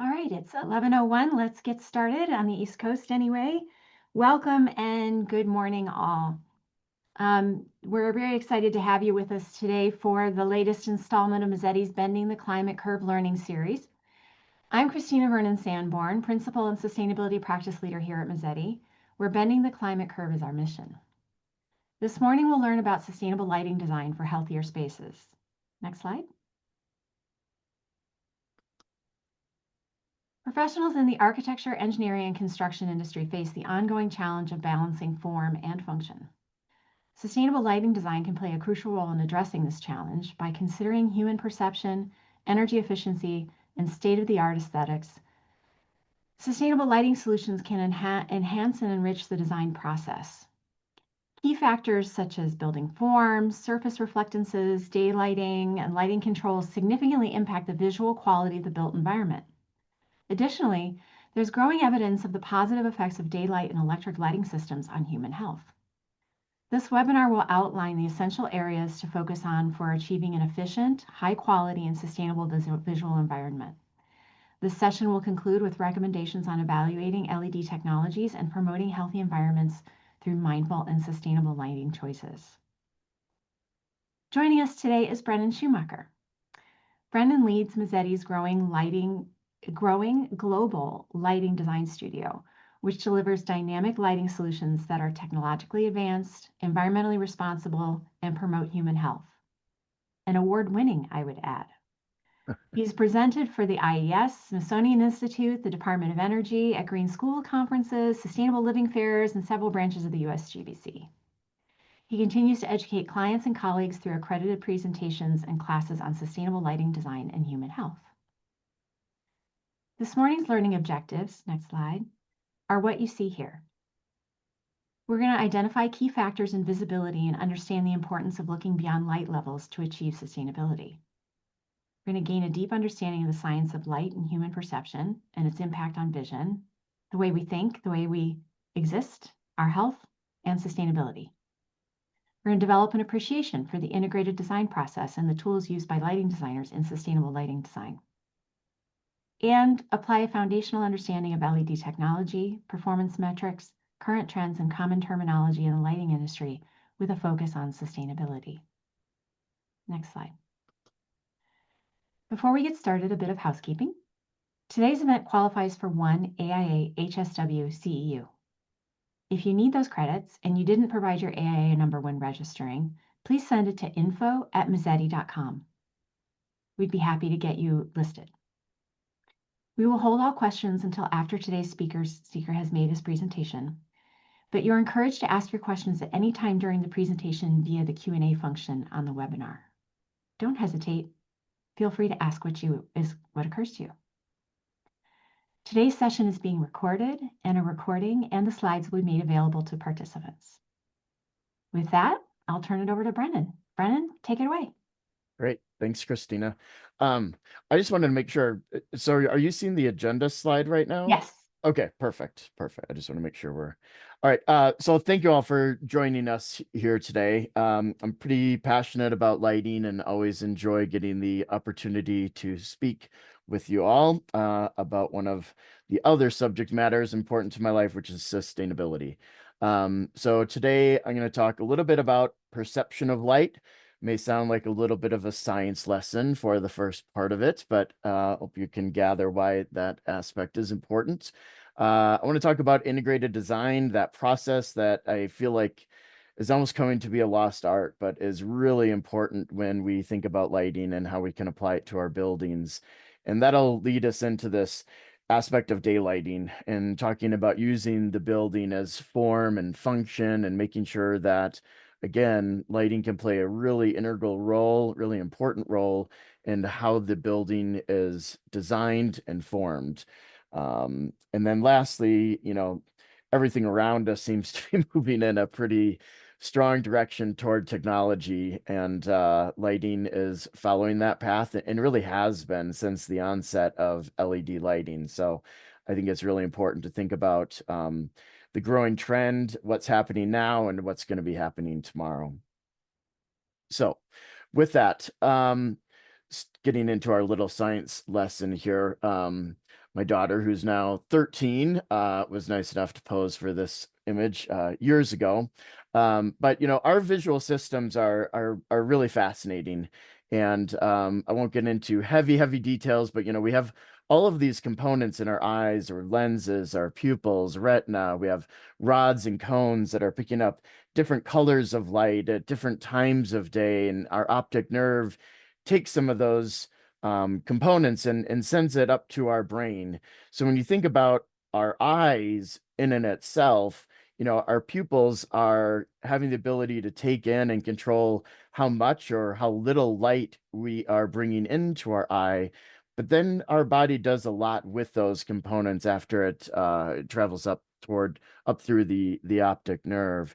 All right, it's 11:01. Let's get started on the East Coast anyway. Welcome and good morning, all. We're very excited to have you with us today for the latest installment of Mazzetti's Bending the Climate Curve Learning Series. I'm Christina Vernon Sanborn, Principal and Sustainability Practice Leader here at Mazzetti, where bending the climate curve is our mission. This morning, we'll learn about sustainable lighting design for healthier spaces. Next slide. Professionals in the architecture, engineering, and construction industry face the ongoing challenge of balancing form and function. Sustainable lighting design can play a crucial role in addressing this challenge by considering human perception, energy efficiency, and state-of-the-art aesthetics. Sustainable lighting solutions can enhance and enrich the design process. Key factors such as building forms, surface reflectances, daylighting, and lighting controls significantly impact the visual quality of the built environment. Additionally, there's growing evidence of the positive effects of daylight and electric lighting systems on human health. This webinar will outline the essential areas to focus on for achieving an efficient, high quality, and sustainable visual environment. This session will conclude with recommendations on evaluating LED technologies and promoting healthy environments through mindful and sustainable lighting choices. Joining us today is Brendan Schumacher. Brendan leads Mazzetti's growing global lighting design studio, which delivers dynamic lighting solutions that are technologically advanced, environmentally responsible, and promote human health. And award-winning, I would add. He's presented for the IES, Smithsonian Institute, the Department of Energy, at Green School conferences, sustainable living fairs, and several branches of the USGBC. He continues to educate clients and colleagues through accredited presentations and classes on sustainable lighting design and human health. This morning's learning objectives, next slide, are what you see here. We're going to identify key factors in visibility and understand the importance of looking beyond light levels to achieve sustainability. We're going to gain a deep understanding of the science of light and human perception and its impact on vision, the way we think, the way we exist, our health, and sustainability. We're going to develop an appreciation for the integrated design process and the tools used by lighting designers in sustainable lighting design, and apply a foundational understanding of LED technology, performance metrics, current trends, and common terminology in the lighting industry with a focus on sustainability. Next slide. Before we get started, a bit of housekeeping. Today's event qualifies for one AIA HSW CEU. If you need those credits and you didn't provide your AIA number when registering, please send it to info@mazzetti.com. We'd be happy to get you listed. We will hold all questions until after today's speaker has made his presentation, but you're encouraged to ask your questions at any time during the presentation via the Q&A function on the webinar. Don't hesitate. Feel free to ask what occurs to you. Today's session is being recorded, and a recording and the slides will be made available to participants. With that, I'll turn it over to Brendan. Brendan, take it away. Great. Thanks, Christina. I just wanted to make sure. So are you seeing the agenda slide right now? Yes. Okay, perfect. Perfect. I just want to make sure we're all right. So thank you all for joining us here today. I'm pretty passionate about lighting and always enjoy getting the opportunity to speak with you all about one of the other subject matters important to my life, which is sustainability. So today I'm going to talk a little bit about perception of light. May sound like a little bit of a science lesson for the first part of it, but hope you can gather why that aspect is important. I want to talk about integrated design, that process that I feel like is almost coming to be a lost art, but is really important when we think about lighting and how we can apply it to our buildings. And that'll lead us into this aspect of daylighting and talking about using the building as form and function and making sure that, again, lighting can play a really integral role, really important role in how the building is designed and formed. And then lastly, everything around us seems to be moving in a pretty strong direction toward technology, and lighting is following that path and really has been since the onset of LED lighting. So I think it's really important to think about the growing trend, what's happening now, and what's going to be happening tomorrow. So with that, getting into our little science lesson here. My daughter, who's now 13, was nice enough to pose for this image years ago. But our visual systems are really fascinating, and I won't get into heavy details, but we have all of these components in our eyes, or lenses, our pupils, retina. We have rods and cones that are picking up different colors of light at different times of day, and our optic nerve takes some of those components and sends it up to our brain. So when you think about our eyes in and itself, our pupils are having the ability to take in and control how much or how little light we are bringing into our eye. But then our body does a lot with those components after it travels up through the optic nerve.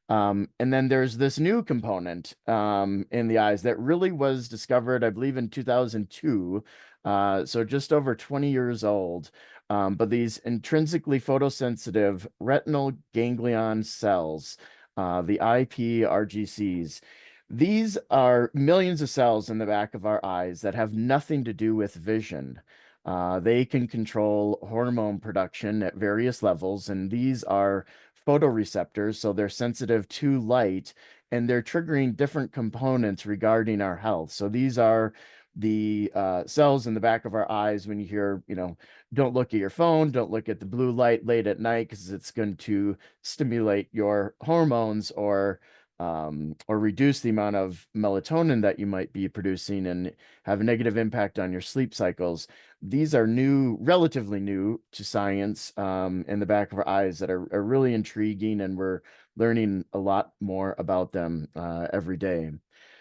And then there's this new component in the eyes that really was discovered, I believe, in 2002. So just over 20 years old. But these intrinsically photosensitive retinal ganglion cells, the IPRGCs, these are millions of cells in the back of our eyes that have nothing to do with vision. They can control hormone production at various levels, and these are photoreceptors, so they're sensitive to light, and they're triggering different components regarding our health. So these are the cells in the back of our eyes. When you hear, don't look at your phone, don't look at the blue light late at night, because it's going to stimulate your hormones, or reduce the amount of melatonin that you might be producing and have a negative impact on your sleep cycles. These are new, relatively new to science, in the back of our eyes, that are really intriguing, and we're learning a lot more about them every day.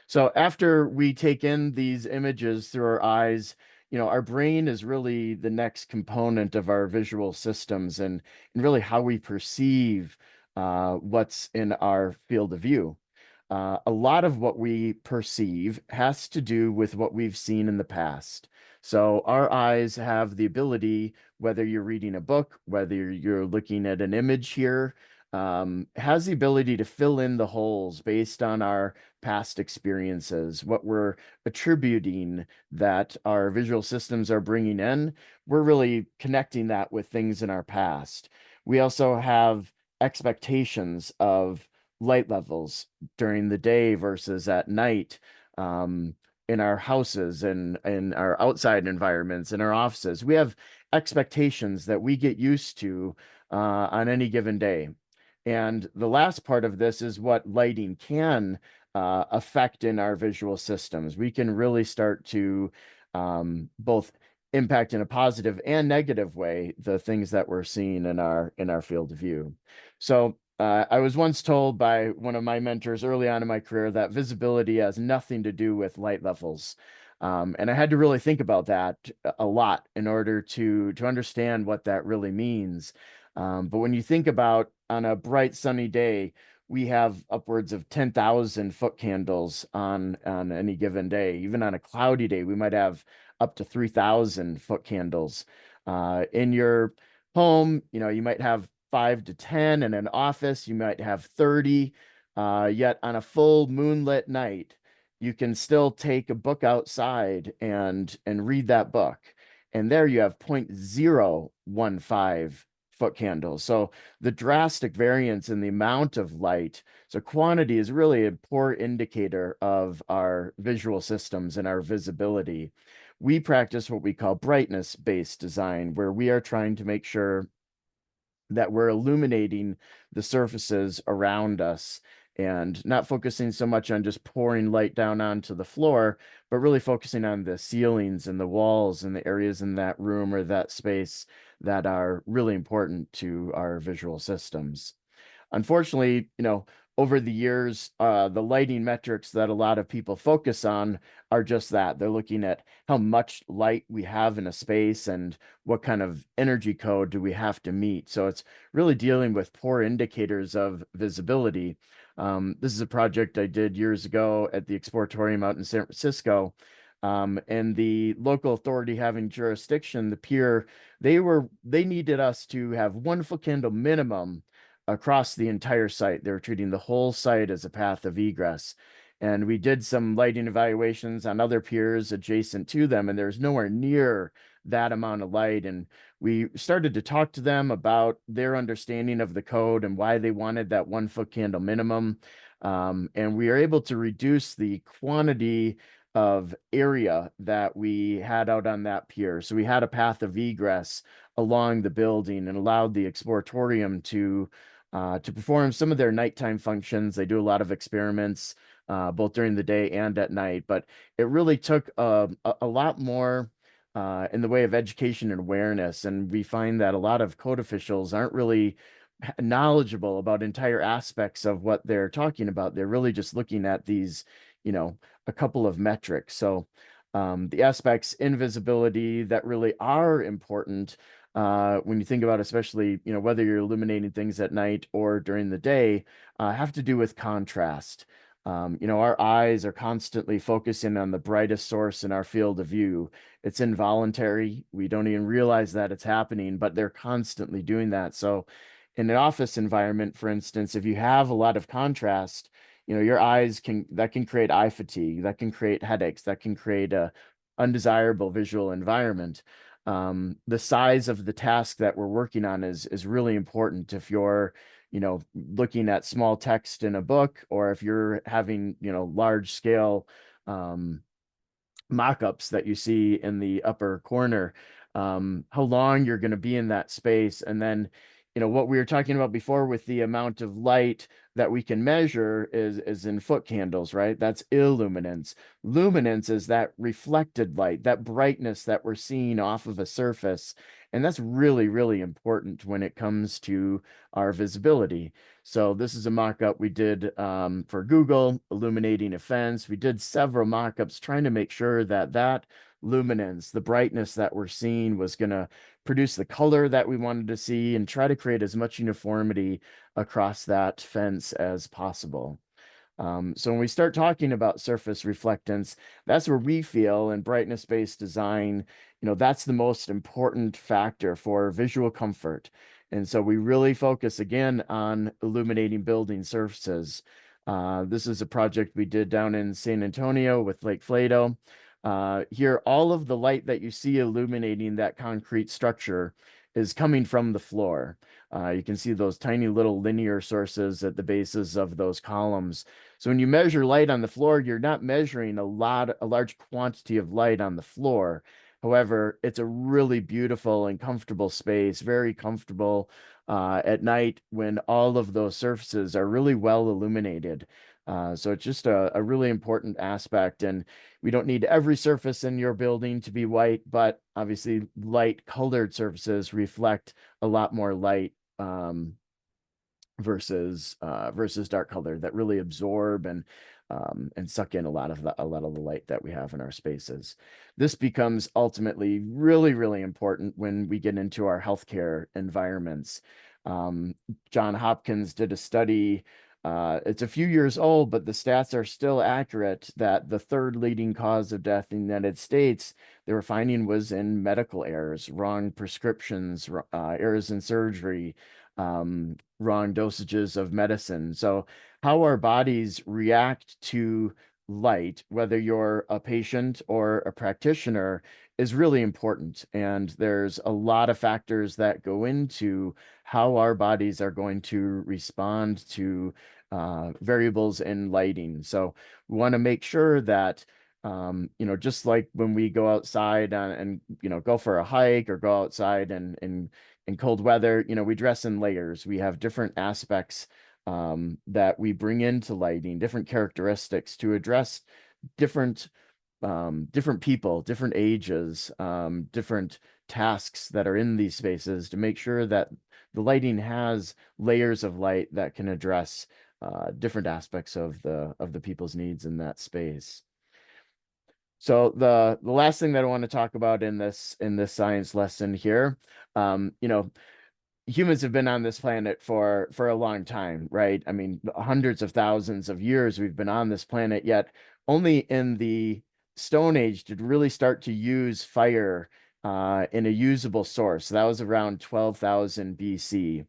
So after we take in these images through our eyes, our brain is really the next component of our visual systems, and really how we perceive what's in our field of view. A lot of what we perceive has to do with what we've seen in the past. So our eyes have the ability, whether you're reading a book, whether you're looking at an image here, has the ability to fill in the holes based on our past experiences, what we're attributing that our visual systems are bringing in. We're really connecting that with things in our past. We also have expectations of light levels during the day versus at night, in our houses and in our outside environments, in our offices. We have expectations that we get used to on any given day. And the last part of this is what lighting can affect in our visual systems. We can really start to both impact in a positive and negative way the things that we're seeing in our field of view. So I was once told by one of my mentors early on in my career that visibility has nothing to do with light levels. And I had to really think about that a lot in order to understand what that really means. But when you think about, on a bright sunny day, we have upwards of 10,000 foot candles on any given day. Even on a cloudy day, we might have up to 3,000 foot candles. In your home, you might have 5 to 10. In an office, you might have 30. Yet on a full moonlit night, you can still take a book outside and read that book. And there you have 0.015 foot candles. So the drastic variance in the amount of light. So quantity is really a poor indicator of our visual systems and our visibility. We practice what we call brightness-based design, where we are trying to make sure that we're illuminating the surfaces around us and not focusing so much on just pouring light down onto the floor, but really focusing on the ceilings and the walls and the areas in that room or that space that are really important to our visual systems. Unfortunately, over the years, the lighting metrics that a lot of people focus on are just that. They're looking at how much light we have in a space and what kind of energy code do we have to meet. So it's really dealing with poor indicators of visibility. This is a project I did years ago at the Exploratorium out in San Francisco. And the local authority having jurisdiction, the pier, they needed us to have 1 foot candle minimum across the entire site. They were treating the whole site as a path of egress. And we did some lighting evaluations on other piers adjacent to them, and there's nowhere near that amount of light. And we started to talk to them about their understanding of the code and why they wanted that 1 foot candle minimum. And we are able to reduce the quantity of area that we had out on that pier. So we had a path of egress along the building and allowed the exploratorium to perform some of their nighttime functions. They do a lot of experiments both during the day and at night, but it really took a lot more in the way of education and awareness. And we find that a lot of code officials aren't really knowledgeable about entire aspects of what they're talking about. They're really just looking at these, a couple of metrics. So the aspects in visibility that really are important when you think about, especially, whether you're illuminating things at night or during the day, have to do with contrast. Our eyes are constantly focusing on the brightest source in our field of view. It's involuntary. We don't even realize that it's happening, but they're constantly doing that. So in an office environment, for instance, if you have a lot of contrast, your eyes can create eye fatigue, that can create headaches, that can create a undesirable visual environment. The size of the task that we're working on is really important. If you're, looking at small text in a book, or if you're having, large scale mock-ups that you see in the upper corner, how long you're going to be in that space. And then, what we were talking about before with the amount of light that we can measure is in foot candles, right? That's illuminance. Luminance is that reflected light, that brightness that we're seeing off of a surface. And that's really, really important when it comes to our visibility. So this is a mock-up we did for Google, illuminating a fence. We did several mock-ups trying to make sure that luminance, the brightness that we're seeing, was going to produce the color that we wanted to see and try to create as much uniformity across that fence as possible. So when we start talking about surface reflectance, that's where we feel in brightness-based design, that's the most important factor for visual comfort. And so we really focus again on illuminating building surfaces. This is a project we did down in San Antonio with Lake Flato. Here, all of the light that you see illuminating that concrete structure is coming from the floor. You can see those tiny little linear sources at the bases of those columns. So when you measure light on the floor, you're not measuring a large quantity of light on the floor. However, it's a really beautiful and comfortable space, very comfortable at night when all of those surfaces are really well illuminated. So it's just a really important aspect. And we don't need every surface in your building to be white, but obviously light colored surfaces reflect a lot more light versus dark color, that really absorb and suck in a lot of the light that we have in our spaces. This becomes ultimately really, really important when we get into our healthcare environments. John Hopkins did a study. It's a few years old, but the stats are still accurate, that the third leading cause of death in the United States, they were finding, was in medical errors, wrong prescriptions, errors in surgery, wrong dosages of medicine. So how our bodies react to light, whether you're a patient or a practitioner, is really important. And there's a lot of factors that go into how our bodies are going to respond to variables in lighting. So we want to make sure that just like when we go outside and go for a hike or go outside and in cold weather, we dress in layers. We have different aspects that we bring into lighting, different characteristics to address different different people, different ages, different tasks that are in these spaces, to make sure that the lighting has layers of light that can address different aspects of the people's needs in that space. So the last thing that I want to talk about in this science lesson here, humans have been on this planet for a long time, right? I mean, hundreds of thousands of years we've been on this planet, yet only in the Stone Age did really start to use fire in a usable source. That was around 12,000 BC.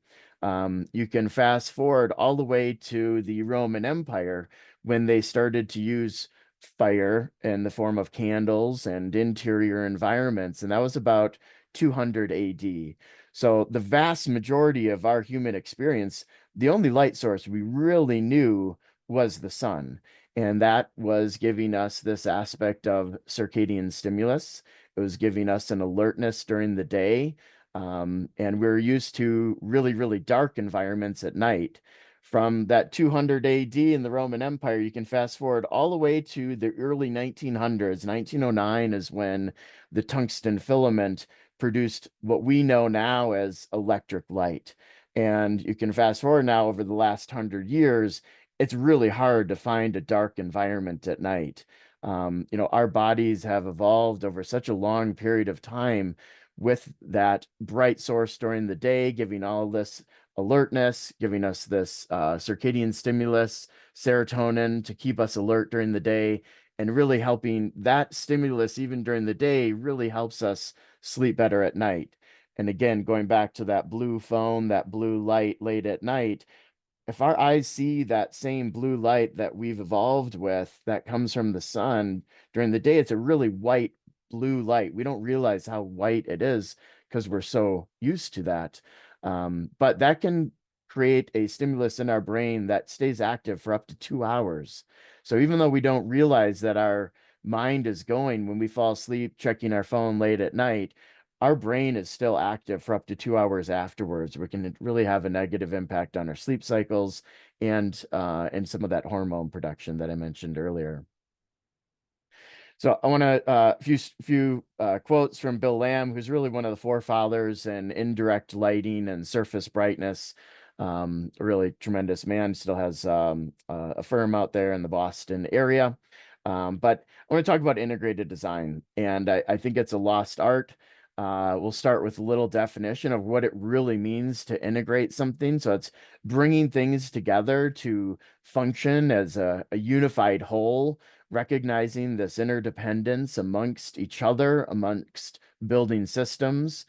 You can fast forward all the way to the Roman Empire, when they started to use fire in the form of candles and interior environments. And that was about 200 AD. So the vast majority of our human experience, the only light source we really knew was the sun. And that was giving us this aspect of circadian stimulus. It was giving us an alertness during the day. And we're used to really, really dark environments at night. From that 200 AD in the Roman Empire, you can fast forward all the way to the early 1900s. 1909 is when the tungsten filament produced what we know now as electric light. And you can fast forward now over the last 100 years, it's really hard to find a dark environment at night. Our bodies have evolved over such a long period of time with that bright source during the day, giving all this alertness, giving us this circadian stimulus, serotonin to keep us alert during the day, and really helping that stimulus, even during the day, really helps us sleep better at night. And again, going back to that blue phone, that blue light late at night, if our eyes see that same blue light that we've evolved with that comes from the sun during the day, it's a really white blue light. We don't realize how white it is because we're so used to that. But that can create a stimulus in our brain that stays active for up to 2 hours. So even though we don't realize that our mind is going when we fall asleep, checking our phone late at night, our brain is still active for up to 2 hours afterwards. We can really have a negative impact on our sleep cycles and some of that hormone production that I mentioned earlier. So I want to few quotes from Bill Lamb, who's really one of the forefathers in indirect lighting and surface brightness. A really tremendous man. Still has a firm out there in the Boston area. But I want to talk about integrated design, and I think it's a lost art. We'll start with a little definition of what it really means to integrate something. So it's bringing things together to function as a unified whole, recognizing this interdependence amongst each other, amongst building systems.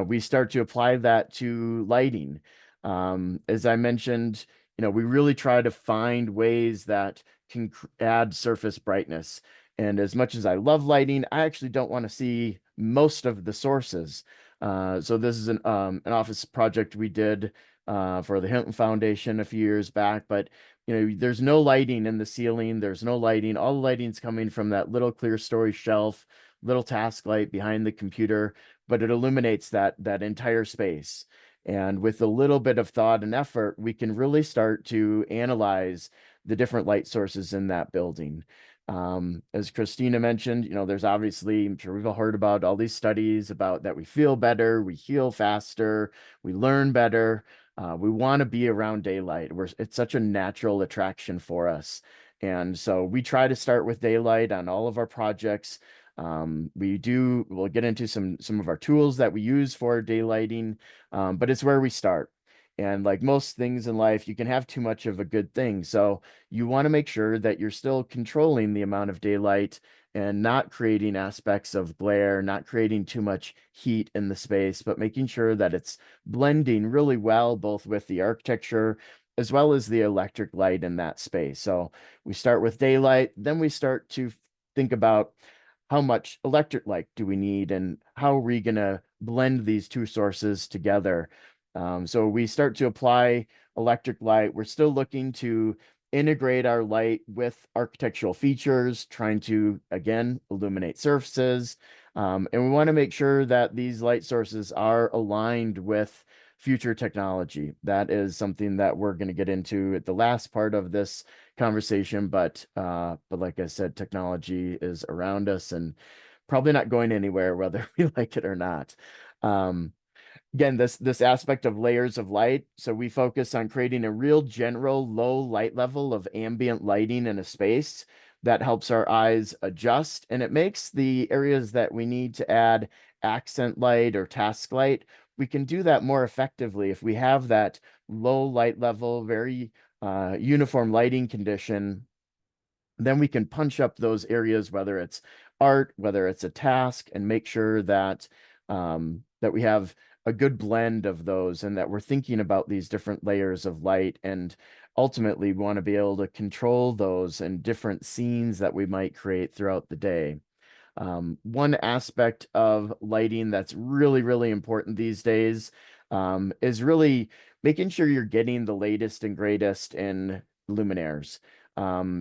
We start to apply that to lighting. As I mentioned, we really try to find ways that can add surface brightness. And as much as I love lighting, I actually don't want to see most of the sources. So this is an office project we did for the Hinton Foundation a few years back, but there's no lighting in the ceiling. There's no lighting. All the lighting's coming from that little clear story shelf, little task light behind the computer, but it illuminates that entire space. And with a little bit of thought and effort, we can really start to analyze the different light sources in that building. As Christina mentioned, there's obviously, I'm sure we've all heard about all these studies about that we feel better, we heal faster, we learn better. We want to be around daylight. It's such a natural attraction for us. And so we try to start with daylight on all of our projects. We'll get into some of our tools that we use for daylighting, but it's where we start. And like most things in life, you can have too much of a good thing. So you want to make sure that you're still controlling the amount of daylight and not creating aspects of glare, not creating too much heat in the space, but making sure that it's blending really well, both with the architecture as well as the electric light in that space. So we start with daylight, then we start to think about how much electric light do we need and how are we going to blend these two sources together. So we start to apply electric light. We're still looking to integrate our light with architectural features, trying to, again, illuminate surfaces. And we want to make sure that these light sources are aligned with future technology. That is something that we're going to get into at the last part of this conversation. But like I said, technology is around us and probably not going anywhere, whether we like it or not. Again, this aspect of layers of light. So we focus on creating a real general low light level of ambient lighting in a space that helps our eyes adjust, and it makes the areas that we need to add accent light or task light, we can do that more effectively if we have that low light level, very uniform lighting condition. Then we can punch up those areas, whether it's art, whether it's a task, and make sure that that we have a good blend of those and that we're thinking about these different layers of light, and ultimately we want to be able to control those and different scenes that we might create throughout the day. One aspect of lighting that's really, really important these days is really making sure you're getting the latest and greatest in luminaires.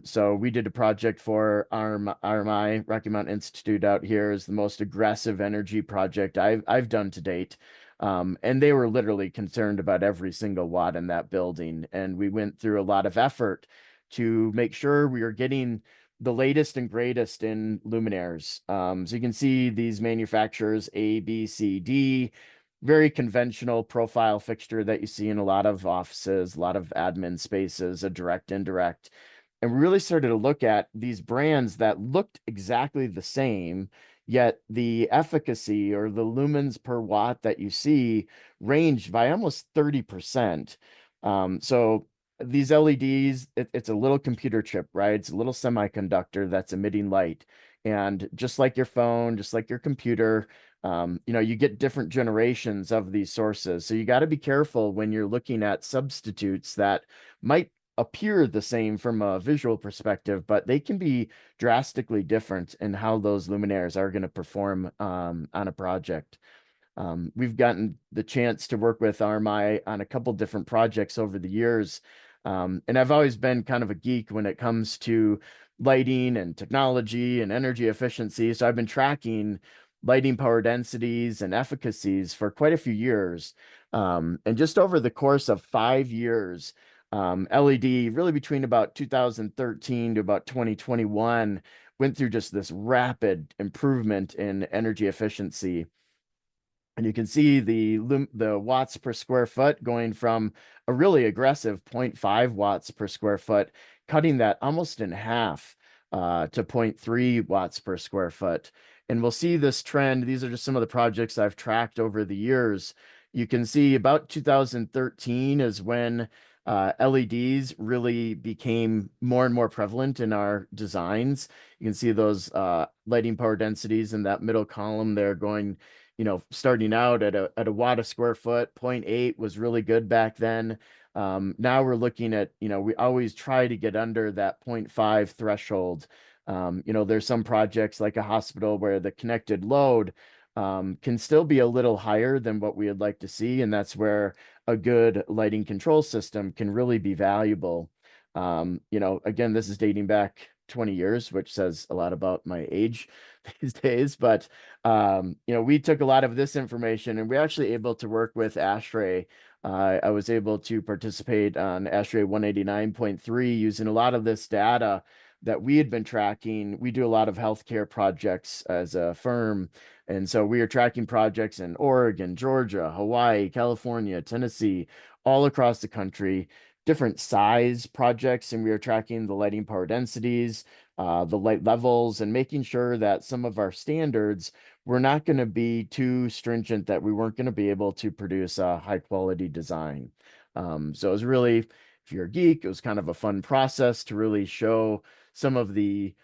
So we did a project for RMI, Rocky Mountain Institute out here, is the most aggressive energy project I've done to date. And they were literally concerned about every single watt in that building. And we went through a lot of effort to make sure we were getting the latest and greatest in luminaires. So you can see these manufacturers A, B, C, D, very conventional profile fixture that you see in a lot of offices, a lot of admin spaces, a direct, indirect. And we really started to look at these brands that looked exactly the same, yet the efficacy or the lumens per watt that you see ranged by almost 30%. So these LEDs, it's a little computer chip, right? It's a little semiconductor that's emitting light. And just like your phone, just like your computer, you get different generations of these sources. So you got to be careful when you're looking at substitutes that might appear the same from a visual perspective, but they can be drastically different in how those luminaires are going to perform on a project. We've gotten the chance to work with RMI on a couple different projects over the years. And I've always been kind of a geek when it comes to lighting and technology and energy efficiency. So I've been tracking lighting power densities and efficacies for quite a few years. And just over the course of 5 years, LED, really between about 2013 to about 2021, went through just this rapid improvement in energy efficiency. And you can see the watts per square foot going from a really aggressive 0.5 watts per square foot, cutting that almost in half to 0.3 watts per square foot. And we'll see this trend. These are just some of the projects I've tracked over the years. You can see about 2013 is when LEDs really became more and more prevalent in our designs. You can see those lighting power densities in that middle column there going, starting out at a watt a square foot. 0.8 was really good back then. Now we're looking at, we always try to get under that 0.5 threshold. There's some projects like a hospital where the connected load can still be a little higher than what we would like to see, and that's where a good lighting control system can really be valuable. Again, this is dating back 20 years, which says a lot about my age these days. But we took a lot of this information and we're actually able to work with ASHRAE. I was able to participate on ASHRAE 189.3 using a lot of this data that we had been tracking. We do a lot of healthcare projects as a firm. And so we are tracking projects in Oregon, Georgia, Hawaii, California, Tennessee, all across the country, different size projects. And we are tracking the lighting power densities, the light levels, and making sure that some of our standards were not going to be too stringent, that we weren't going to be able to produce a high quality design. So it was really, if you're a geek, it was kind of a fun process to really show some of the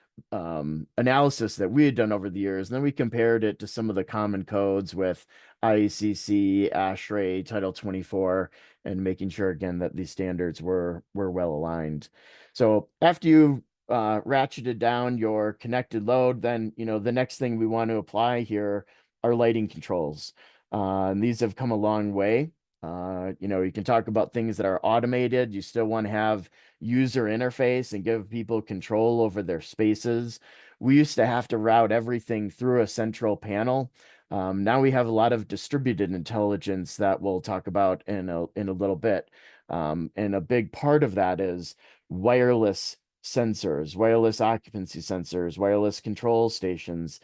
analysis that we had done over the years. And then we compared it to some of the common codes with IECC, ASHRAE, Title 24, and making sure again that these standards were well aligned. So after you ratcheted down your connected load, then the next thing we want to apply here are lighting controls. And these have come a long way. You can talk about things that are automated. You still want to have user interface and give people control over their spaces. We used to have to route everything through a central panel. Now we have a lot of distributed intelligence that we'll talk about in a little bit. And a big part of that is wireless sensors, wireless occupancy sensors, wireless control stations.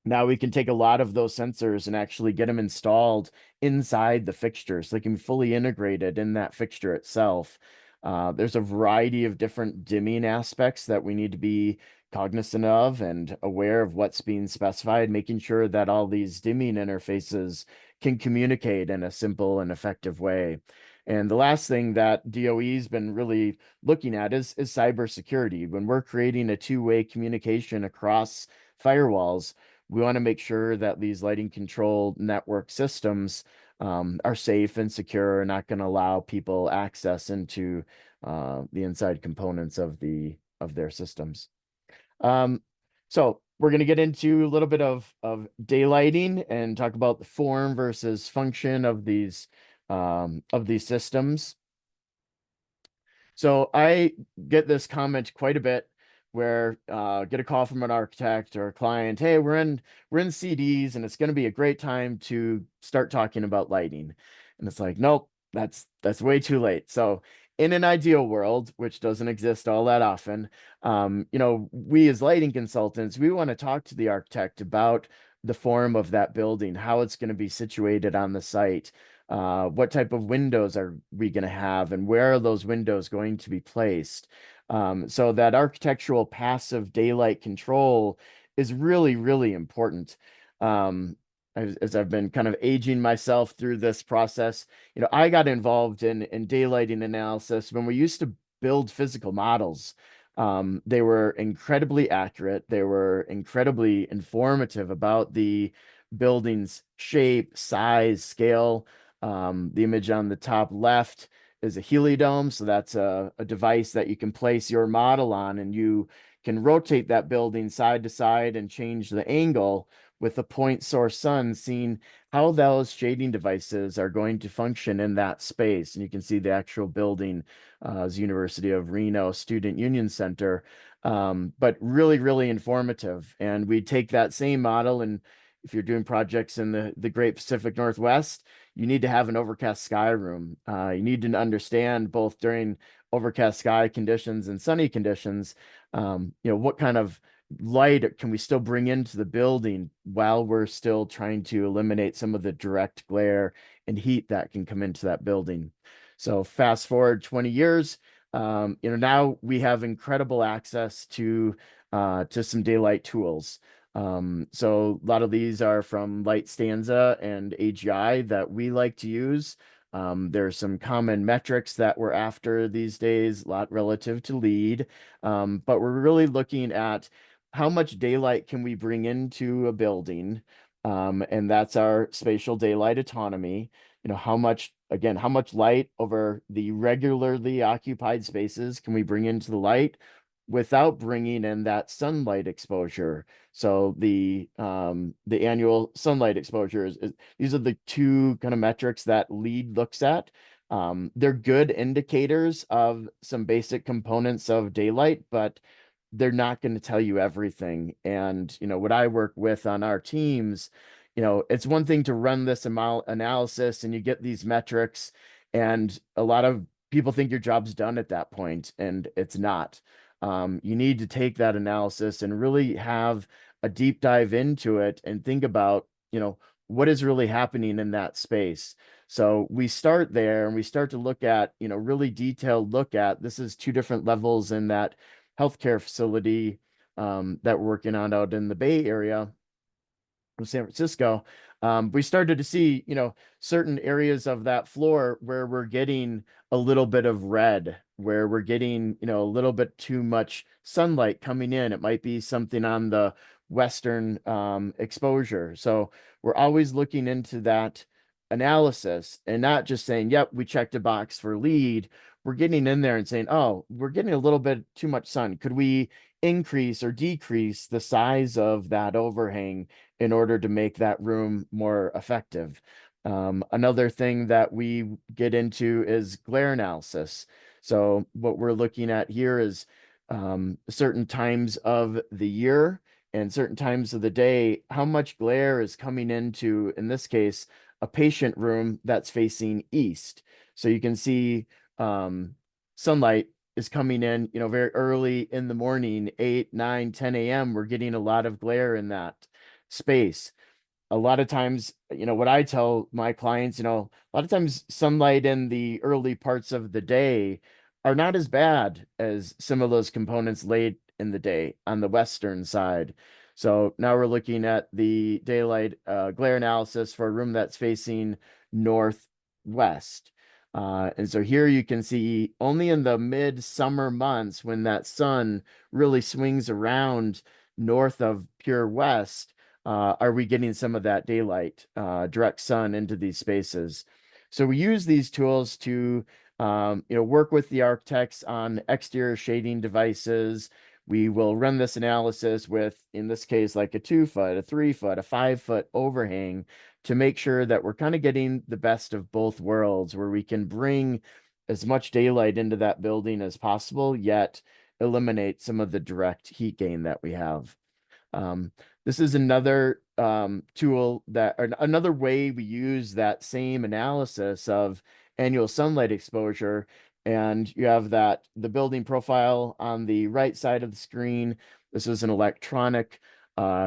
Now we can take a lot of those sensors and actually get them installed inside the fixture so they can be fully integrated in that fixture itself. There's a variety of different dimming aspects that we need to be cognizant of and aware of what's being specified, making sure that all these dimming interfaces can communicate in a simple and effective way. And the last thing that DOE's been really looking at is cybersecurity. When we're creating a two-way communication across firewalls, we want to make sure that these lighting control network systems are safe and secure, and not going to allow people access into the inside components of their systems. Um, so we're going to get into a little bit of daylighting and talk about the form versus function of these systems. So I get this comment quite a bit where get a call from an architect or a client, hey, we're in CDs and it's going to be a great time to start talking about lighting. And it's like, nope, that's way too late. So in an ideal world, which doesn't exist all that often, we as lighting consultants, we want to talk to the architect about the form of that building, how it's going to be situated on the site, what type of windows are we going to have, and where are those windows going to be placed? So that architectural passive daylight control is really, really important. As I've been kind of aging myself through this process, I got involved in daylighting analysis when we used to build physical models. They were incredibly accurate. They were incredibly informative about the building's shape, size, scale. The image on the top left is a heliodome. So that's a device that you can place your model on, and you can rotate that building side to side and change the angle with the point source sun, seeing how those shading devices are going to function in that space. And you can see the actual building as University of Reno Student Union Center. But really, really informative. And we take that same model, and if you're doing projects in the Great Pacific Northwest, you need to have an overcast sky room. You need to understand both during overcast sky conditions and sunny conditions, what kind of light can we still bring into the building while we're still trying to eliminate some of the direct glare and heat that can come into that building. So fast forward 20 years, now we have incredible access to some daylight tools. So a lot of these are from Light Stanza and AGI that we like to use. There's some common metrics that we're after these days, a lot relative to LEED, but we're really looking at how much daylight can we bring into a building, and that's our spatial daylight autonomy. How much light over the regularly occupied spaces can we bring into the light without bringing in that sunlight exposure. So the annual sunlight exposure is these are the two kind of metrics that LEED looks at. They're good indicators of some basic components of daylight, but they're not going to tell you everything. And what I work with on our teams, it's one thing to run this amount analysis and you get these metrics, and a lot of people think your job's done at that point, and it's not. You need to take that analysis and really have a deep dive into it and think about, what is really happening in that space. So we start there and we start to look at, really detailed look at, this is two different levels in that healthcare facility that we're working on out in the Bay Area of San Francisco. We started to see, certain areas of that floor where we're getting a little bit of red, where we're getting, a little bit too much sunlight coming in. It might be something on the western exposure. So we're always looking into that analysis and not just saying, yep, we checked a box for LEED. We're getting in there and saying, oh, we're getting a little bit too much sun. Could we increase or decrease the size of that overhang in order to make that room more effective? Another thing that we get into is glare analysis. So what we're looking at here is certain times of the year and certain times of the day, how much glare is coming into, in this case, a patient room that's facing east. So you can see sunlight is coming in, very early in the morning, 8, 9, 10 a.m. We're getting a lot of glare in that space. A lot of times, what I tell my clients, a lot of times sunlight in the early parts of the day are not as bad as some of those components late in the day on the western side. So now we're looking at the daylight glare analysis for a room that's facing northwest. And so here you can see only in the mid-summer months when that sun really swings around north of pure west, are we getting some of that daylight, direct sun into these spaces? So we use these tools to work with the architects on exterior shading devices. We will run this analysis with, in this case, like a 2-foot, a 3-foot, a 5-foot overhang to make sure that we're kind of getting the best of both worlds, where we can bring as much daylight into that building as possible, yet eliminate some of the direct heat gain that we have. This is another tool that, or another way we use that same analysis of annual sunlight exposure. And you have that the building profile on the right side of the screen. This is an electronic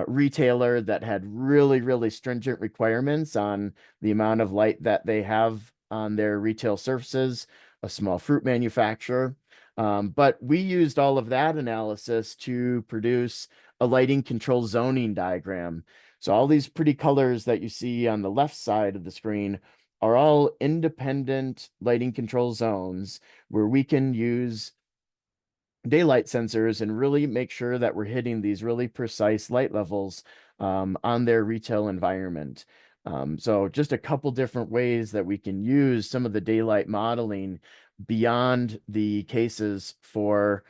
retailer that had really, really stringent requirements on the amount of light that they have on their retail surfaces, a small fruit manufacturer. But we used all of that analysis to produce a lighting control zoning diagram. So all these pretty colors that you see on the left side of the screen are all independent lighting control zones where we can use daylight sensors and really make sure that we're hitting these really precise light levels on their retail environment. So just a couple different ways that we can use some of the daylight modeling beyond the cases for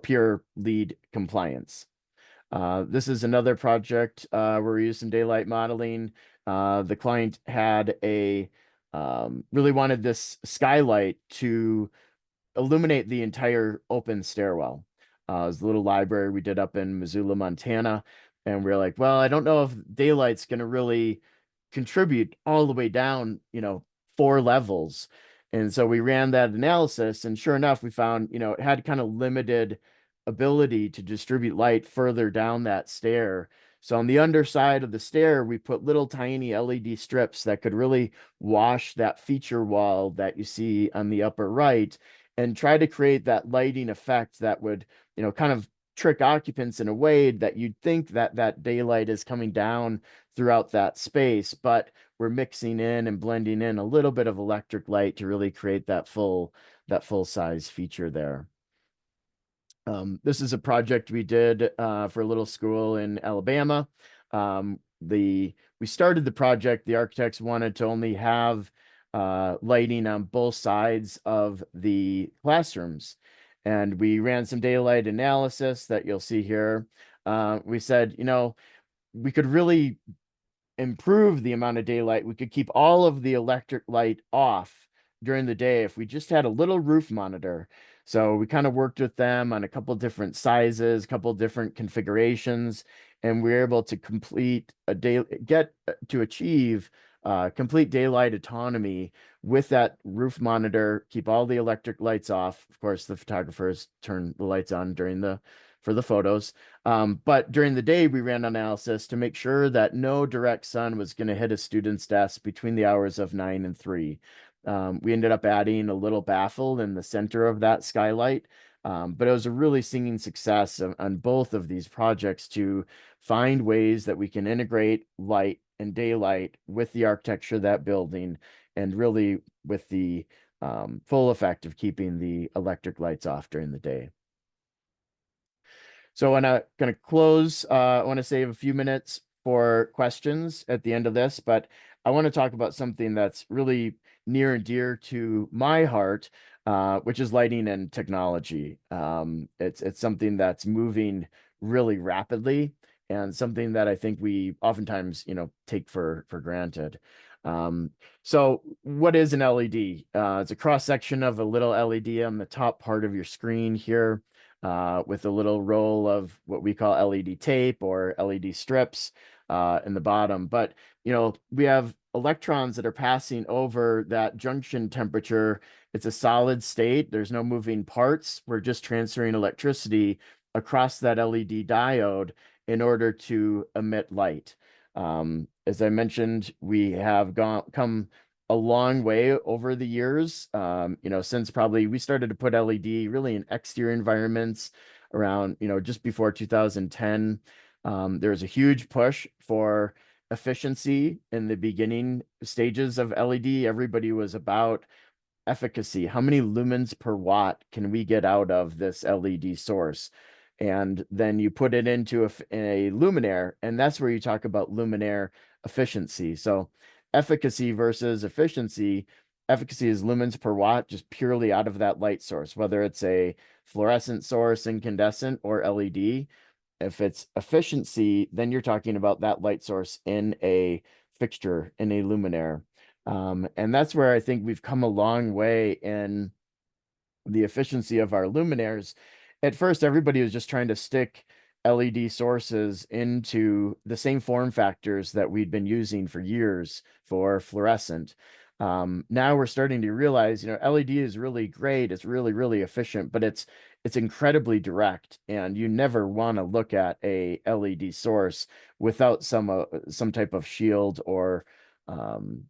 pure LEED compliance. This is another project where we use some daylight modeling. The client had really wanted this skylight to illuminate the entire open stairwell. It was a little library we did up in Missoula, Montana. And we are like, well, I don't know if daylight's going to really contribute all the way down, 4 levels. And so we ran that analysis, and sure enough, we found, it had kind of limited ability to distribute light further down that stair. So on the underside of the stair, we put little tiny LED strips that could really wash that feature wall that you see on the upper right and try to create that lighting effect that would, kind of trick occupants in a way that you'd think that that daylight is coming down throughout that space, but we're mixing in and blending in a little bit of electric light to really create that full size feature there. This is a project we did for a little school in Alabama. We started the project, the architects wanted to only have lighting on both sides of the classrooms. And we ran some daylight analysis that you'll see here. We said, we could really improve the amount of daylight. We could keep all of the electric light off during the day if we just had a little roof monitor. So we kind of worked with them on a couple different sizes, a couple different configurations, and we were able to achieve complete daylight autonomy with that roof monitor, keep all the electric lights off. Of course, the photographers turn the lights on for the photos. But during the day, we ran analysis to make sure that no direct sun was going to hit a student's desk between the hours of 9 and 3. We ended up adding a little baffle in the center of that skylight. But it was a really singing success on both of these projects to find ways that we can integrate light and daylight with the architecture of that building, and really with the full effect of keeping the electric lights off during the day. So I'm going to close. I want to save a few minutes for questions at the end of this, but I want to talk about something that's really near and dear to my heart, which is lighting and technology. It's something that's moving really rapidly, and something that I think we oftentimes, take for granted. So what is an LED? It's a cross section of a little LED on the top part of your screen here, with a little roll of what we call LED tape or LED strips in the bottom. But, we have electrons that are passing over that junction temperature. It's a solid state. There's no moving parts. We're just transferring electricity across that LED diode in order to emit light. As I mentioned, we have come a long way over the years. Since probably we started to put LED really in exterior environments around, just before 2010. There was a huge push for efficiency in the beginning stages of LED. Everybody was about efficacy. How many lumens per watt can we get out of this LED source? and then you put it into a luminaire, and that's where you talk about luminaire efficiency. So efficacy versus efficiency. Efficacy is lumens per watt, just purely out of that light source, whether it's a fluorescent source, incandescent, or LED. If it's efficiency, then you're talking about that light source in a fixture, in a luminaire. And that's where I think we've come a long way in the efficiency of our luminaires. At first, everybody was just trying to stick LED sources into the same form factors that we'd been using for years for fluorescent. Now we're starting to realize, LED is really great. It's really, really efficient, but it's incredibly direct, and you never want to look at a LED source without some type of shield um,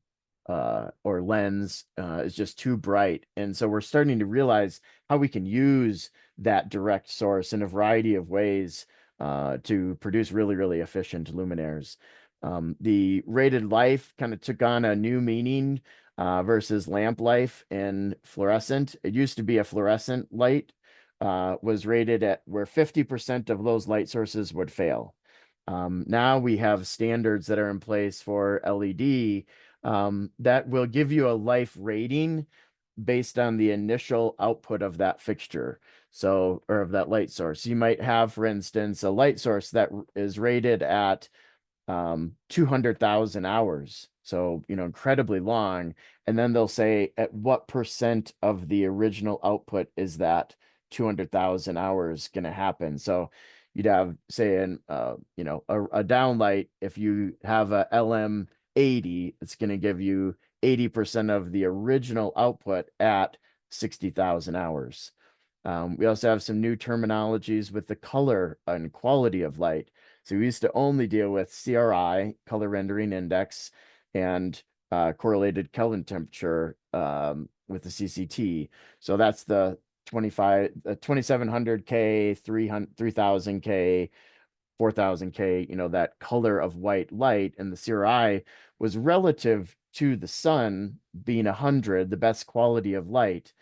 or lens. Is just too bright. And so we're starting to realize how we can use that direct source in a variety of ways to produce really, really efficient luminaires. The rated life kind of took on a new meaning versus lamp life in fluorescent. It used to be a fluorescent light was rated at where 50% of those light sources would fail. Now we have standards that are in place for LED that will give you a life rating based on the initial output of that fixture. So, or of that light source. You might have, for instance, a light source that is rated at 200,000 hours. So, incredibly long. And then they'll say, at what percent of the original output is that 200,000 hours going to happen? So you'd have, say, a downlight. If you have a LM80, it's going to give you 80% of the original output at 60,000 hours. We also have some new terminologies with the color and quality of light. So we used to only deal with CRI, color rendering index, and correlated Kelvin temperature with the CCT. So that's the 2700K, 3000K, 4000K, that color of white light. And the CRI was relative to the sun being 100, the best quality of light.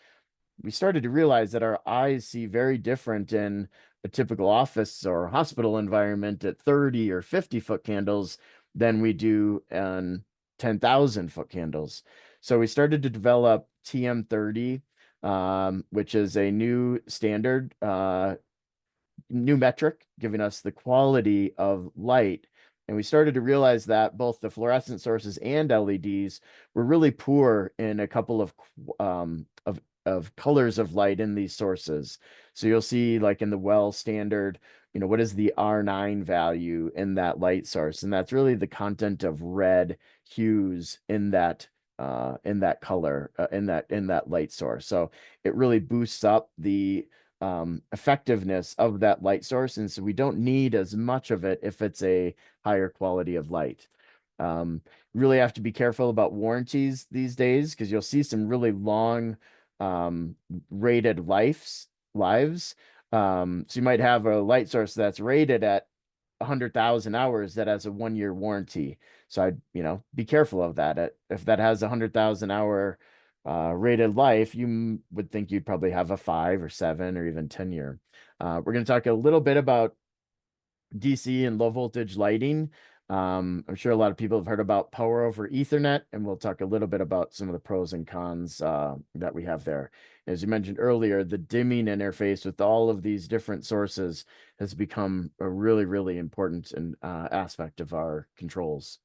We started to realize that our eyes see very different in a typical office or hospital environment at 30 or 50-foot candles than we do in 10,000-foot candles. So we started to develop TM30, which is a new standard, new metric, giving us the quality of light. And we started to realize that both the fluorescent sources and LEDs were really poor in a couple of colors of light in these sources. So you'll see, like in the well standard, what is the R9 value in that light source? And that's really the content of red hues in that color, in that light source. So it really boosts up the effectiveness of that light source. And so we don't need as much of it if it's a higher quality of light. Really have to be careful about warranties these days, because you'll see some really long rated lives. So you might have a light source that's rated at 100,000 hours that has a 1-year warranty. So I'd, be careful of that. If that has 100,000 hour rated life, you would think you'd probably have a 5 or 7 or even 10-year. We're going to talk a little bit about DC and low voltage lighting. I'm sure a lot of people have heard about power over Ethernet, and we'll talk a little bit about some of the pros and cons that we have there. As you mentioned earlier, the dimming interface with all of these different sources has become a really, really important aspect of our controls.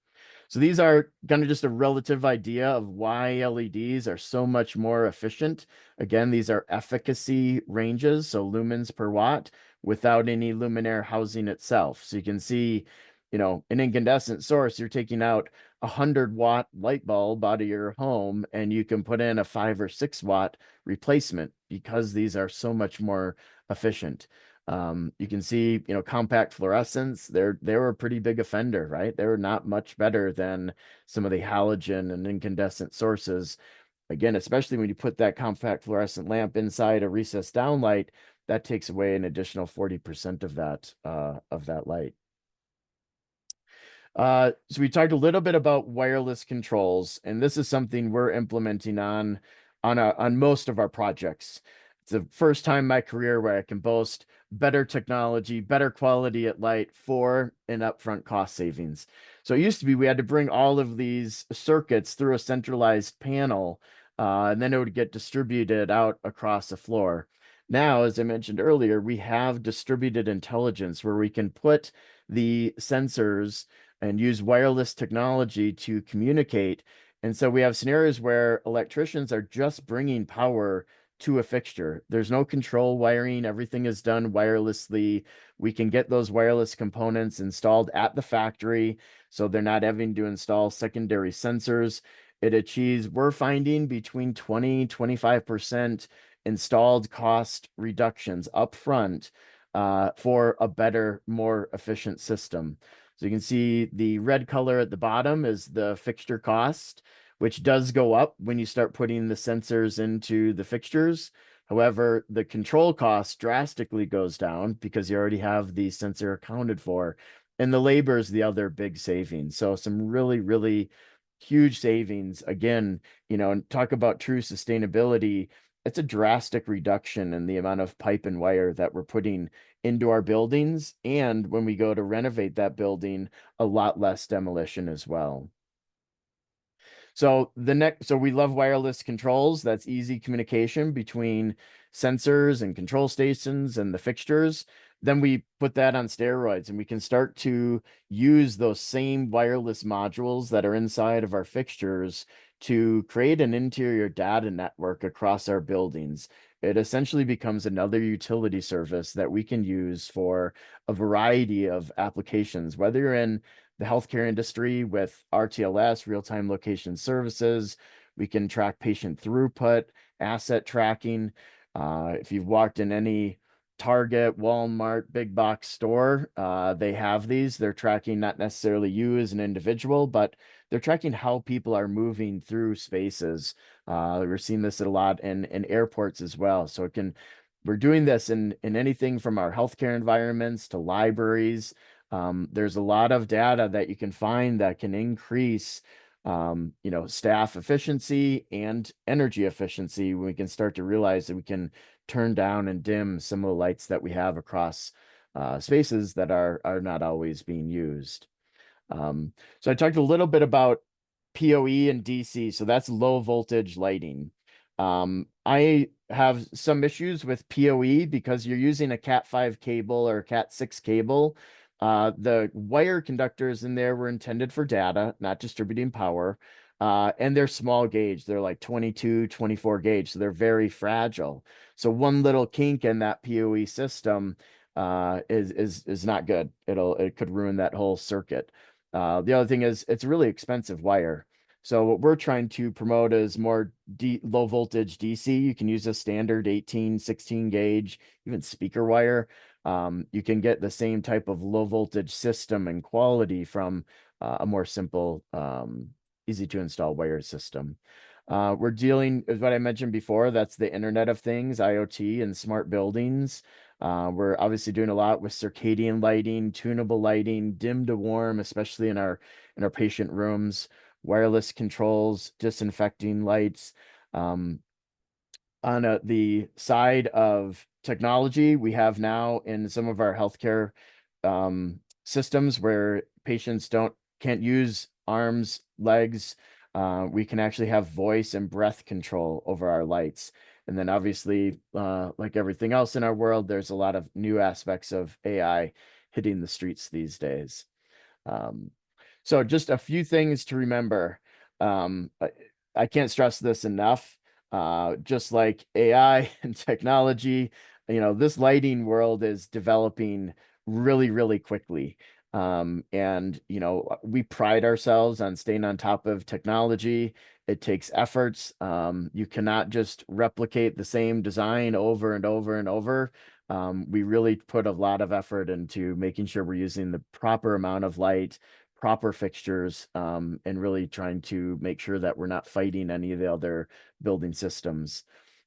So these are kind of just a relative idea of why LEDs are so much more efficient. Again, these are efficacy ranges, so lumens per watt, without any luminaire housing itself. So you can see, an incandescent source, you're taking out a 100-watt light bulb out of your home, and you can put in a 5 or 6-watt replacement because these are so much more efficient. You can see, compact fluorescents, they were a pretty big offender, right? They were not much better than some of the halogen and incandescent sources. Again, especially when you put that compact fluorescent lamp inside a recessed downlight, that takes away an additional 40% of that light. So we talked a little bit about wireless controls, and this is something we're implementing on most of our projects. It's the first time in my career where I can boast better technology, better quality at light for an upfront cost savings. So it used to be we had to bring all of these circuits through a centralized panel, and then it would get distributed out across the floor. Now, as I mentioned earlier, we have distributed intelligence where we can put the sensors and use wireless technology to communicate. And so we have scenarios where electricians are just bringing power to a fixture. There's no control wiring. Everything is done wirelessly. We can get those wireless components installed at the factory, so they're not having to install secondary sensors. It achieves, we're finding between 20-25% installed cost reductions upfront for a better, more efficient system. So you can see the red color at the bottom is the fixture cost, which does go up when you start putting the sensors into the fixtures. However, the control cost drastically goes down because you already have the sensor accounted for. And the labor is the other big savings. So some really, really huge savings. Again, and talk about true sustainability. It's a drastic reduction in the amount of pipe and wire that we're putting into our buildings. And when we go to renovate that building, a lot less demolition as well. So we love wireless controls. That's easy communication between sensors and control stations and the fixtures. Then we put that on steroids and we can start to use those same wireless modules that are inside of our fixtures to create an interior data network across our buildings. It essentially becomes another utility service that we can use for a variety of applications, whether you're in the healthcare industry with RTLS, real-time location services. We can track patient throughput, asset tracking. If you've walked in any Target, Walmart, big box store, they have these. They're tracking not necessarily you as an individual, but they're tracking how people are moving through spaces. We're seeing this a lot in airports as well. So we're doing this in anything from our healthcare environments to libraries. There's a lot of data that you can find that can increase, staff efficiency and energy efficiency when we can start to realize that we can turn down and dim some of the lights that we have across spaces that are not always being used. So I talked a little bit about PoE and DC, so that's low voltage lighting. I have some issues with PoE because you're using a Cat5 cable or a Cat6 cable. The wire conductors in there were intended for data, not distributing power. And they're small gauge. They're like 22, 24 gauge, so they're very fragile. So one little kink in that PoE system is not good. It could ruin that whole circuit. The other thing is it's a really expensive wire. So what we're trying to promote is more low voltage DC. You can use a standard 18, 16 gauge, even speaker wire. You can get the same type of low voltage system and quality from a more simple, easy to install wire system. We're dealing with what I mentioned before. That's the Internet of Things, IoT, and smart buildings. We're obviously doing a lot with circadian lighting, tunable lighting, dim to warm, especially in our patient rooms, wireless controls, disinfecting lights. On the side of technology, we have now in some of our healthcare systems where patients can't use arms, legs. We can actually have voice and breath control over our lights. And then obviously, like everything else in our world, there's a lot of new aspects of AI hitting the streets these days. Um, so just a few things to remember. I can't stress this enough. Just like AI and technology, this lighting world is developing really, really quickly. And we pride ourselves on staying on top of technology. It takes efforts. You cannot just replicate the same design over and over and over. We really put a lot of effort into making sure we're using the proper amount of light, proper fixtures, and really trying to make sure that we're not fighting any of the other building systems.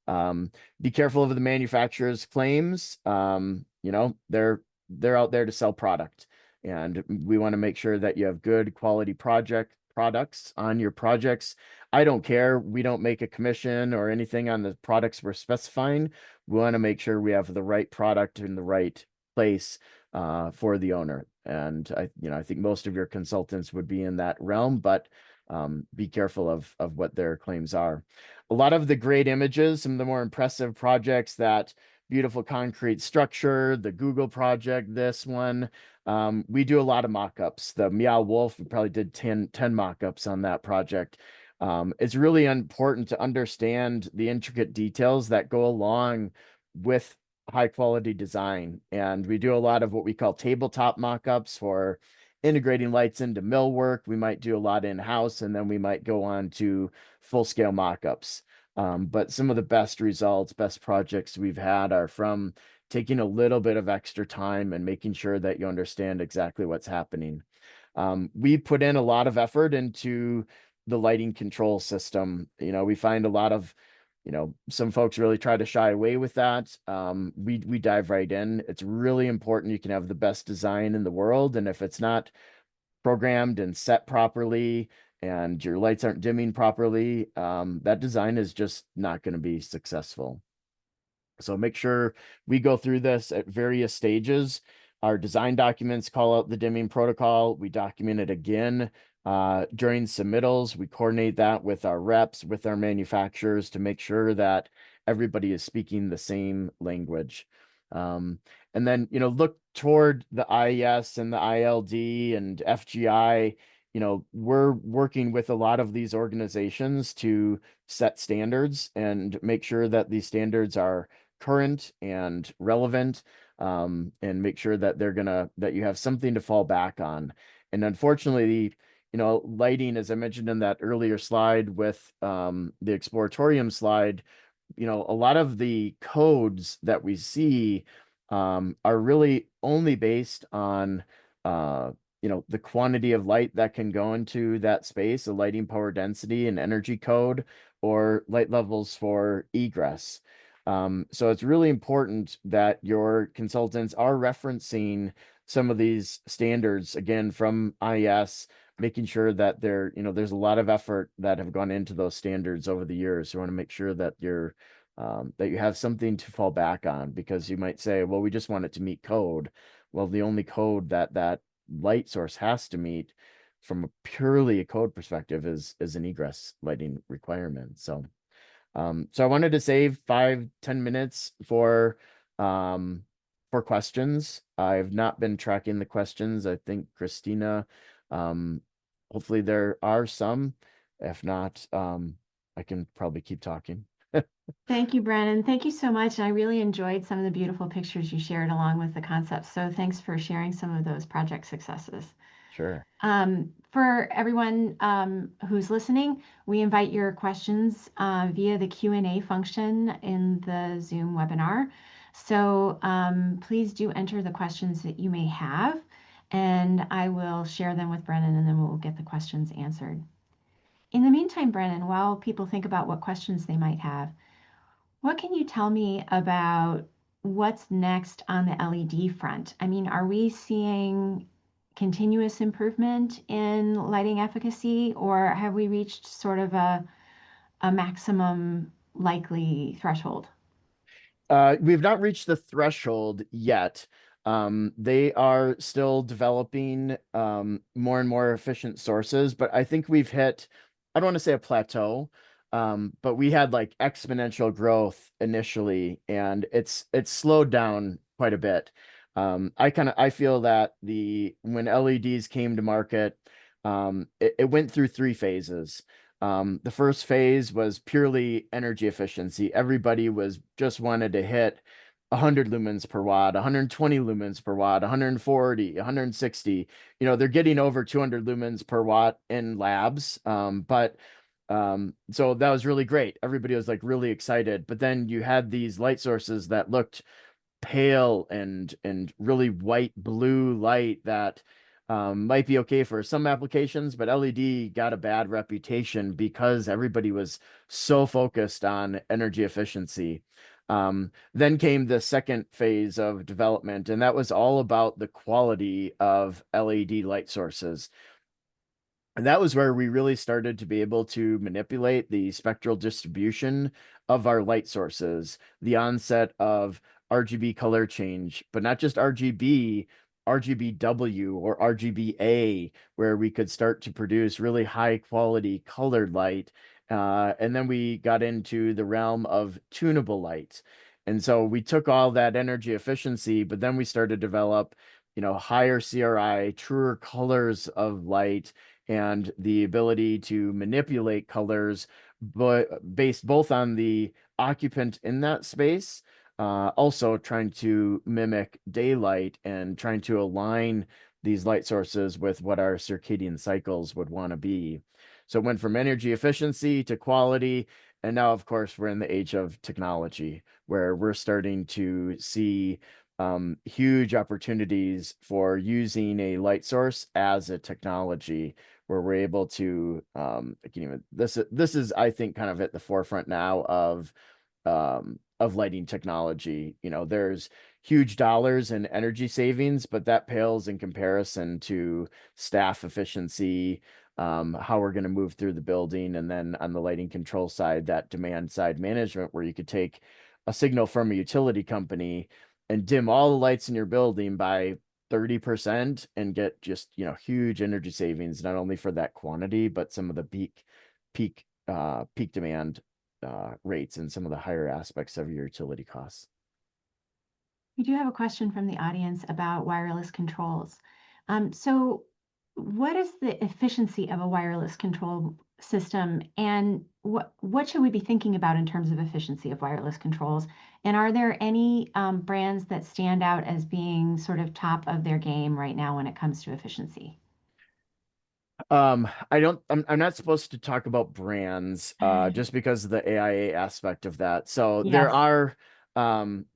Be careful of the manufacturer's claims. They're out there to sell product, and we want to make sure that you have good quality products on your projects. I don't care. We don't make a commission or anything on the products we're specifying. We want to make sure we have the right product in the right place for the owner. And I think most of your consultants would be in that realm, but be careful of what their claims are. A lot of the great images, some of the more impressive projects, that beautiful concrete structure, the Google project, this one, we do a lot of mock-ups. The Meow Wolf, we probably did 10 mock-ups on that project. It's really important to understand the intricate details that go along with high quality design. And we do a lot of what we call tabletop mock-ups for integrating lights into millwork. We might do a lot in-house, and then we might go on to full-scale mock-ups. But some of the best results, best projects we've had are from taking a little bit of extra time and making sure that you understand exactly what's happening. We put in a lot of effort into the lighting control system. We find a lot of, some folks really try to shy away with that. We dive right in. It's really important. You can have the best design in the world, and if it's not programmed and set properly and your lights aren't dimming properly, that design is just not going to be successful. So make sure we go through this at various stages. Our design documents call out the dimming protocol. We document it again during submittals. We coordinate that with our reps, with our manufacturers, to make sure that everybody is speaking the same language. And then, look toward the IES and the ILD and FGI. We're working with a lot of these organizations to set standards and make sure that these standards are current and relevant, and make sure that that you have something to fall back on. And unfortunately, lighting, as I mentioned in that earlier slide with the exploratorium slide, a lot of the codes that we see are really only based on the quantity of light that can go into that space, the lighting power density and energy code, or light levels for egress. So it's really important that your consultants are referencing some of these standards, again, from IES, making sure that there's a lot of effort that have gone into those standards over the years. So you want to make sure that that you have something to fall back on, because you might say, well, we just want it to meet code. Well, the only code that light source has to meet from a purely a code perspective is an egress lighting requirement. So I wanted to save 5-10 minutes for questions. I've not been tracking the questions. I think Christina, hopefully there are some. If not, I can probably keep talking. Thank you, Brennan. Thank you so much. I really enjoyed some of the beautiful pictures you shared along with the concepts. So thanks for sharing some of those project successes. Sure. For everyone who's listening, we invite your questions via the Q&A function in the Zoom webinar. So please do enter the questions that you may have, and I will share them with Brennan, and then we'll get the questions answered. In the meantime, Brennan, while people think about what questions they might have, what can you tell me about what's next on the LED front? I mean, are we seeing continuous improvement in lighting efficacy, or have we reached sort of a maximum likely threshold? We've not reached the threshold yet. They are still developing more and more efficient sources, but I think we've hit, I don't want to say a plateau, but we had like exponential growth initially, and it's slowed down quite a bit. I feel that when LEDs came to market, it went through 3 phases. The first phase was purely energy efficiency. Everybody just wanted to hit 100 lumens per watt, 120 lumens per watt, 140, 160. They're getting over 200 lumens per watt in labs. So that was really great. Everybody was like really excited. But then you had these light sources that looked pale and really white blue light that might be okay for some applications, but LED got a bad reputation because everybody was so focused on energy efficiency. Then came the second phase of development, and that was all about the quality of LED light sources. And that was where we really started to be able to manipulate the spectral distribution of our light sources, the onset of RGB color change, but not just RGB, RGBW or RGBA, where we could start to produce really high quality colored light. And then we got into the realm of tunable light. And so we took all that energy efficiency, but then we started to develop, higher CRI, truer colors of light and the ability to manipulate colors, but based both on the occupant in that space, also trying to mimic daylight and trying to align these light sources with what our circadian cycles would want to be. So it went from energy efficiency to quality. And now, of course, we're in the age of technology where we're starting to see huge opportunities for using a light source as a technology where we're able to I can even this is I think kind of at the forefront now of lighting technology. There's huge dollars in energy savings, but that pales in comparison to staff efficiency, how we're going to move through the building, and then on the lighting control side, that demand side management, where you could take a signal from a utility company and dim all the lights in your building by 30% and get just, huge energy savings, not only for that quantity, but some of the peak demand rates and some of the higher aspects of your utility costs. We do have a question from the audience about wireless controls. So what is the efficiency of a wireless control system, and what should we be thinking about in terms of efficiency of wireless controls? And are there any brands that stand out as being sort of top of their game right now when it comes to efficiency? I'm not supposed to talk about brands, just because of the AIA aspect of that. So Yes.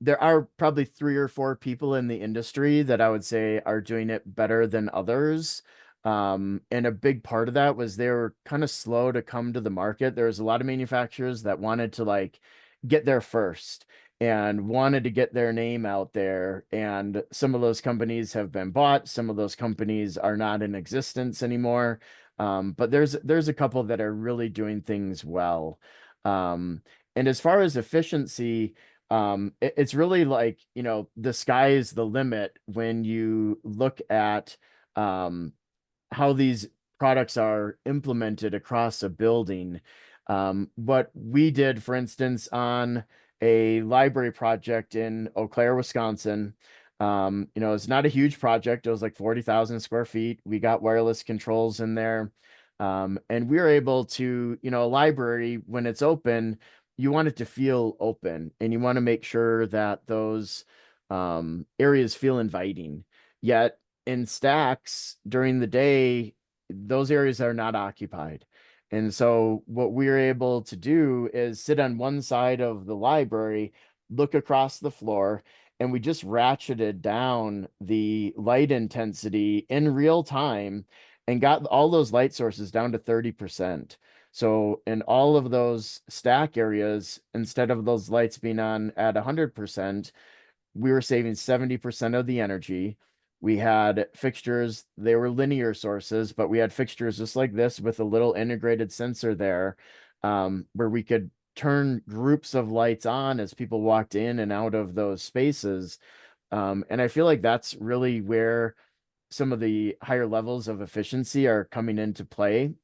there are probably three or four people in the industry that I would say are doing it better than others. And a big part of that was they were kind of slow to come to the market. There was a lot of manufacturers that wanted to like get there first and wanted to get their name out there. And some of those companies have been bought. Some of those companies are not in existence anymore. But there's a couple that are really doing things well. And as far as efficiency, it's really like, the sky is the limit when you look at how these products are implemented across a building. What we did, for instance, on a library project in Eau Claire, Wisconsin, it's not a huge project. It was like 40,000 square feet. We got wireless controls in there. And we were able to, a library, when it's open, you want it to feel open and you want to make sure that those areas feel inviting. Yet in stacks during the day, those areas are not occupied. And so what we're able to do is sit on one side of the library, look across the floor, and we just ratcheted down the light intensity in real time and got all those light sources down to 30%. So in all of those stack areas, instead of those lights being on at 100%, we were saving 70% of the energy. We had fixtures, they were linear sources, but we had fixtures just like this with a little integrated sensor there, where we could turn groups of lights on as people walked in and out of those spaces. And I feel like that's really where some of the higher levels of efficiency are coming into play,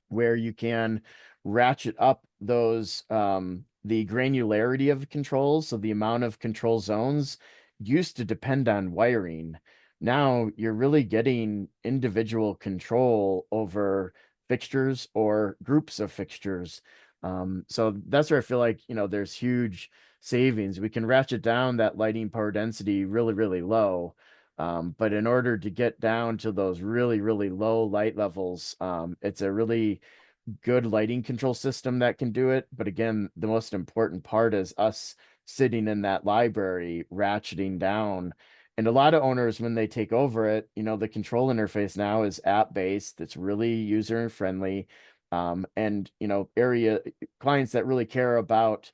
where you can ratchet up those the granularity of controls. So the amount of control zones used to depend on wiring. Now you're really getting individual control over fixtures or groups of fixtures. So that's where I feel like, there's huge savings. We can ratchet down that lighting power density really, really low. But in order to get down to those really, really low light levels, it's a really good lighting control system that can do it. But again, the most important part is us sitting in that library, ratcheting down. And a lot of owners, when they take over it, the control interface now is app-based. It's really user and area clients that really care about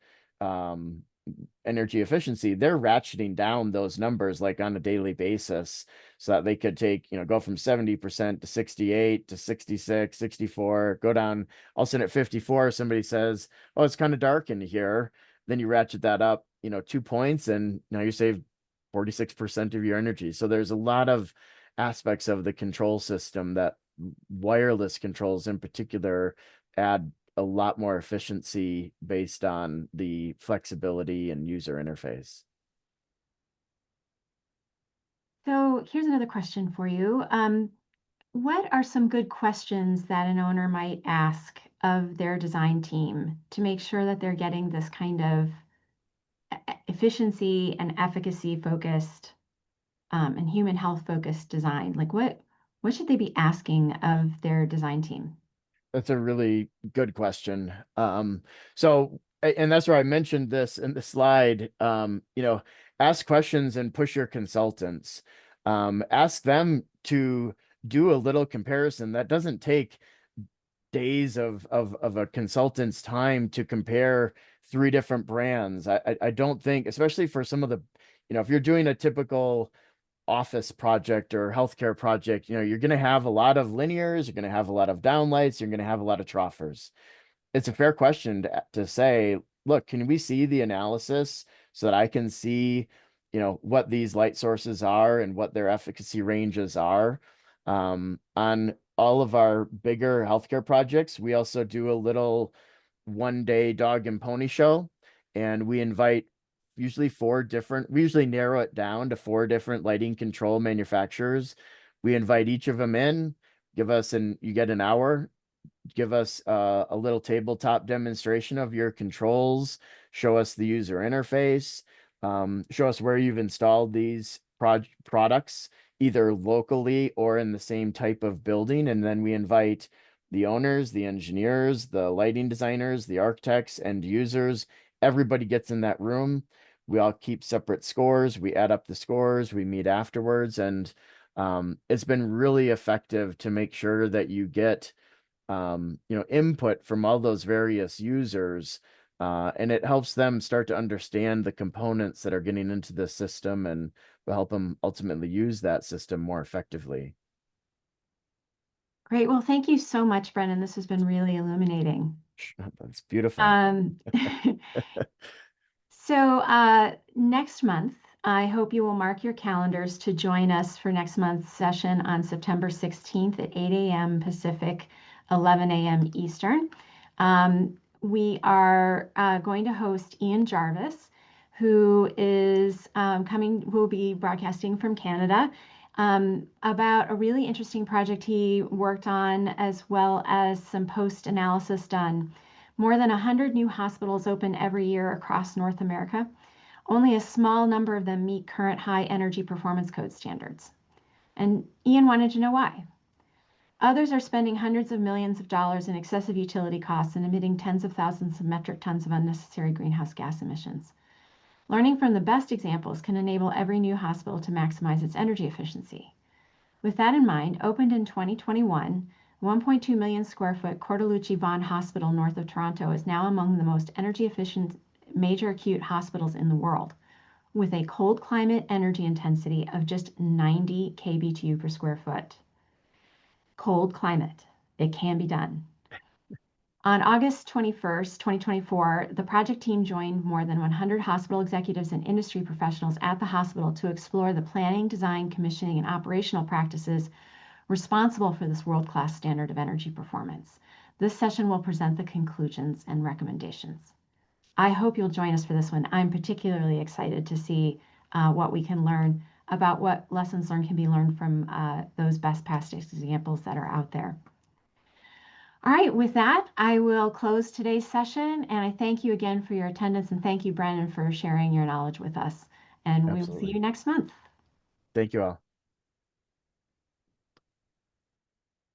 energy efficiency, they're ratcheting down those numbers like on a daily basis so that they could take, go from 70% to 68 to 66, 64, go down. All of a sudden at 54, somebody says, oh, it's kind of dark in here. Then you ratchet that up, 2 points, and now you save 46% of your energy. So there's a lot of aspects of the control system that wireless controls in particular add a lot more efficiency based on the flexibility and user interface. So here's another question for you. What are some good questions that an owner might ask of their design team to make sure that they're getting this kind of efficiency and efficacy focused and human health focused design? Like what should they be asking of their design team? That's a really good question. And that's where I mentioned this in the slide. Ask questions and push your consultants. Ask them to do a little comparison. That doesn't take days of a consultant's time to compare three different brands. I don't think, especially for some of the, if you're doing a typical office project or healthcare project, you're going to have a lot of linears, you're going to have a lot of downlights, you're going to have a lot of troughers. It's a fair question to say, look, can we see the analysis so that I can see, what these light sources are and what their efficacy ranges are? On all of our bigger healthcare projects, we also do a little 1 day dog and pony show, and we invite we usually narrow it down to 4 different lighting control manufacturers. We invite each of them in, you get an hour, give us a little tabletop demonstration of your controls, show us the user interface, show us where you've installed these products, either locally or in the same type of building. And then we invite the owners, the engineers, the lighting designers, the architects, and users. Everybody gets in that room. We all keep separate scores. We add up the scores. We meet afterwards. And it's been really effective to make sure that you get input from all those various users, and it helps them start to understand the components that are getting into the system and will help them ultimately use that system more effectively. Great. Well, thank you so much, Brennan. This has been really illuminating. That's beautiful. Um, So next month, I hope you will mark your calendars to join us for next month's session on September 16th at 8 a.m. Pacific, 11 a.m. Eastern. We are going to host Ian Jarvis, who is who will be broadcasting from Canada, about a really interesting project he worked on, as well as some post-analysis done. More than 100 new hospitals open every year across North America. Only a small number of them meet current high energy performance code standards. And Ian wanted to know why. Others are spending hundreds of millions of dollars in excessive utility costs and emitting tens of thousands of metric tons of unnecessary greenhouse gas emissions. Learning from the best examples can enable every new hospital to maximize its energy efficiency. With that in mind, opened in 2021, 1.2 million square foot Cortellucci Vaughan Hospital north of Toronto is now among the most energy efficient major acute hospitals in the world, with a cold climate energy intensity of just 90 kBTU per square foot. Cold climate. It can be done. On August 21st, 2024, the project team joined more than 100 hospital executives and industry professionals at the hospital to explore the planning, design, commissioning, and operational practices responsible for this world-class standard of energy performance. This session will present the conclusions and recommendations. I hope you'll join us for this one. I'm particularly excited to see what we can learn about what lessons learned can be learned from those best past examples that are out there. All right, with that, I will close today's session, and I thank you again for your attendance, and thank you, Brennan, for sharing your knowledge with us. And we will see Absolutely. you next month. Thank you all.